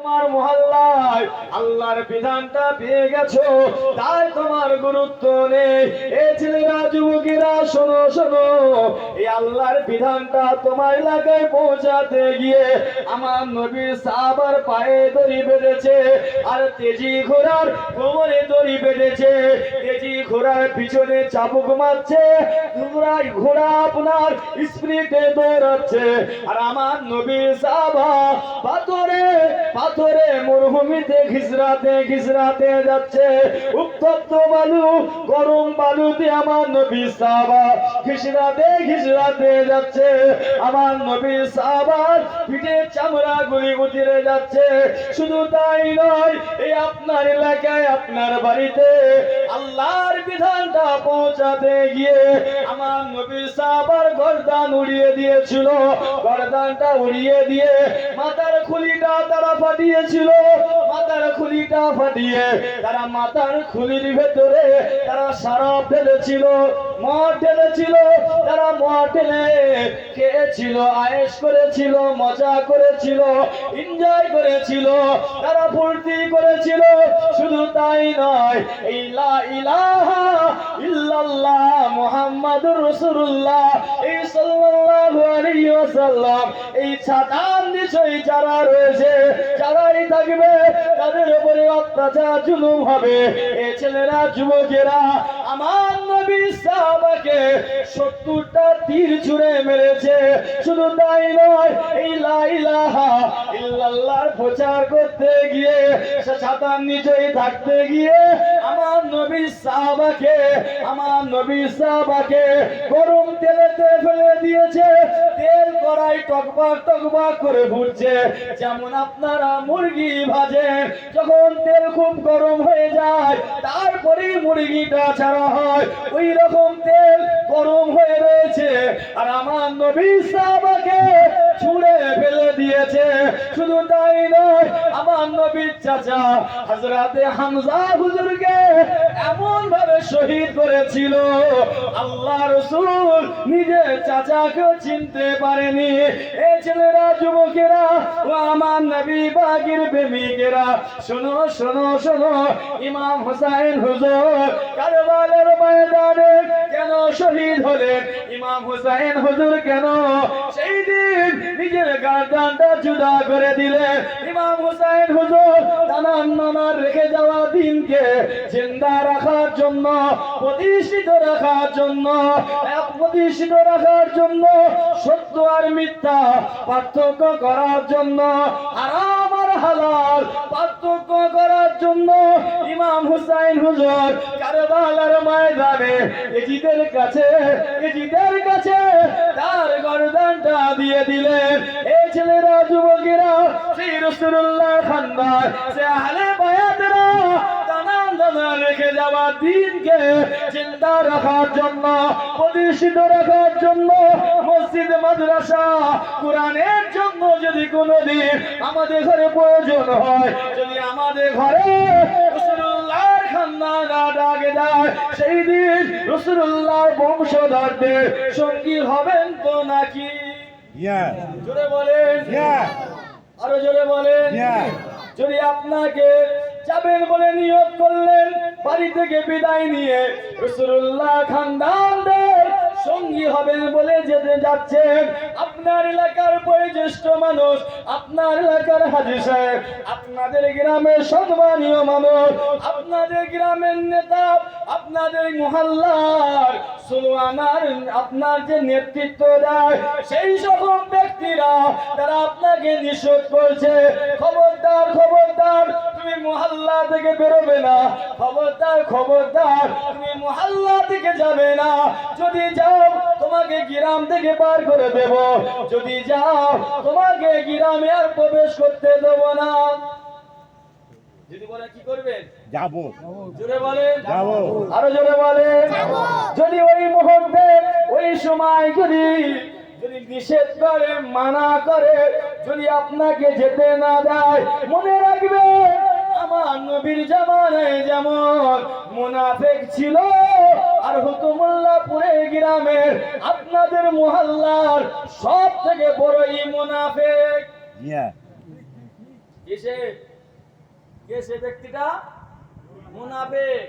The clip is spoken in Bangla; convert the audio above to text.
তোমার মহল্লায় আল্লাহর বিধানটা পেয়ে গেছো, তাই তোমার গুরুত্ব নেই। এ ছেলেরা, যুবকেরা, শোনো শোনো, এই আল্লাহর বিধানটা তোমার এলাকায় পৌঁছাতে গিয়ে আমার নবীর সাহাবার পায়ে দড়ি বেঁধেছে, আর তেজি ঘোড়ার কোমরে দড়ি বেঁধেছে। তেজি ঘোড়ার পিছনে চাবুক মারছে, ঘোড়া আপনার স্পিডে দৌড়াচ্ছে, আর আমার নবীর সাহাবা পাথরে পাথরে মরুভূমিতে ঘিসরাতে ঘিসরাতে যাচ্ছে। উত্তপ্ত বালু, গরম বালুতে আমার নবী সাহাবা ঘিসরাতে ঘিসরাতে যাচ্ছে। আমার নবী সাহাবার পিঠের চামড়া গুলি উতরে যাচ্ছে। শুধু তাই নয়, এই আপনার এলাকায় আপনার বাড়িতে আল্লাহর বিধানটা পৌঁছাতে গিয়ে আমার নবী সাহাবার গর্দান উড়িয়ে দিয়েছিল। গর্দানটা উড়িয়ে দিয়ে মাথার খুলিটা তারা ফাটিয়েছিল। মাথার খুলিটা ফাটিয়ে তারা মাথার খুলির ভেতরে তারা সারা ফেলেছিল, মদ ঢেলেছিল। তারা মদ ঢেলে খেয়েছিল, আয়েশ করেছিল, মজা করেছিল, এনজয় করেছিল, তারা ফুর্তি করেছিল। শুধু তাই নয়, এই লা ইলাহা ইল্লাল্লাহ মুহাম্মাদুর রাসূলুল্লাহ, এই সাল্লাল্লাহু আলাইহি ওয়াসাল্লাম, এই ছাতার নিচে যারা রয়েছে, যারাই থাকবে, তাদের উপরে অত্যাচার জুলুম হবে। এই ছেলেরা, যুবকেরা, আমার নবী সাহাবাকে 70টা তীর ছুঁড়ে মেরেছে। শুধু তাই নয়, এই লা ইলাহা ইল্লাল্লাহর প্রচার করতে গিয়ে, ছাতার নিচেই থাকতে গিয়ে আমার নবী সাহাবাকে গরম তেলেতে ফেলে দিয়েছে। তেল কড়াই টকবক টকবক করে ফুটছে। যেমন আপনারা মুরগি ভাজেন, যখন তেল খুব গরম হয়ে যায় তারপরেই মুরগিটা ছাড়া হয়, ওই রকম তেল গরম হয়ে রয়েছে, আর আমার নবী সাহাবাকে ছুঁড়ে ফেলে দিয়েছে। শুধু তাই নয়, আমার নবীর চাচা হযরতে হামজা হুজুরকে এমন ভাবে শহীদ করেছিল, আল্লাহ রাসূল নিজে চাচাকেও চিনতে পারেনি। এই ছেলেরা, যুবকেরা, ও আমার নবী পাকের প্রেমিকেরা, শোনো শোনো শোনো, ইমাম হুসাইন হুজুর কারবালার ময়দানে কেন শহীদ হলেন? ইমাম হুসাইন হুজুর কেন সেই দিন নিজের গর্দানটা জুদা করে দিলেন? ইমাম হুসাইন হুজুর নানার রেখে যাওয়া দিনকে জিন্দা রাখার জন্য, প্রতিষ্ঠিত রাখার জন্য, প্রতিষ্ঠিত রাখার জন্য, সত্য আর মিথ্যা পার্থক্য করার জন্য, হারাম আর হালাল পার্থক্য করার জন্য ইমাম হুসাইন হুজুর কারবালার ময়দানে এজিদের কাছে তার গর্দানটা দিয়ে দিলেন। এই ছেলেরা, যুবকেরা, সেই রাসূলুল্লাহ খানদার, সে আহলে বায়াতরা দানা রেখে যাওয়া দিনকে জিন্দা রাখার জন্য, প্রতিষ্ঠিত রাখার জন্য, মসজিদ মাদ্রাসা কোরআনের জন্য যদি কোনোদিন আমাদের ঘরে প্রয়োজন হয়, যদি আমাদের ঘরে রাসূলুল্লাহর খানদান ডাকে যায়, সেই দিন রাসূলুল্লাহর বংশধরদের সঙ্গী হবেন তো নাকি? জোরে বলেন, আরো জোরে বলেন। যদি আপনাকে যাবেন বলে নিয়ত করলেন, বাড়ি থেকে বিদায় নিয়ে রাসূলুল্লাহ খানদানদের সঙ্গী হবেন বলে যেতে যাচ্ছেন, আপনার এলাকার বয়োজ্যেষ্ঠ মানুষ, আপনার এলাকার হাজী সাহেব, আপনাদের গ্রামের সম্মানীয় মানুষ, আপনাদের গ্রামের নেতা, আপনাদের মহল্লার সুলওয়ানার আপনার যে নেতৃত্ব দেয়, সেই সকল ব্যক্তিরা তারা আপনাকে নিষেধ করছে, খবরদার খবরদার, তুমি মহল্লা থেকে বেরোবে না, খবরদার খবরদার, তুমি মহল্লা থেকে যাবে না, যদি যাও তোমাকে গ্রাম থেকে বার করে দেব, যদি যাও তোমাকে গ্রামে আর প্রবেশ করতে দেব না। যদি বলে কি করবেন? যাব। জোরে বলেন, যাব। আরো জোরে বলেন। যদি ওই মুহূর্তে, ওই সময় যদি নিষেধ করে, মানা করে, যদি আপনাকে যেতে না দেয়, মনে রাখবে আমার নবীর জামানায় যেমন মুনাফিক ছিল, আর হুকুমুল্লাহপুরে গ্রামের আপনাদের মহল্লার সব থেকে বড় মুনাফিক কিসে কে সে ব্যক্তিটা মুনাফিক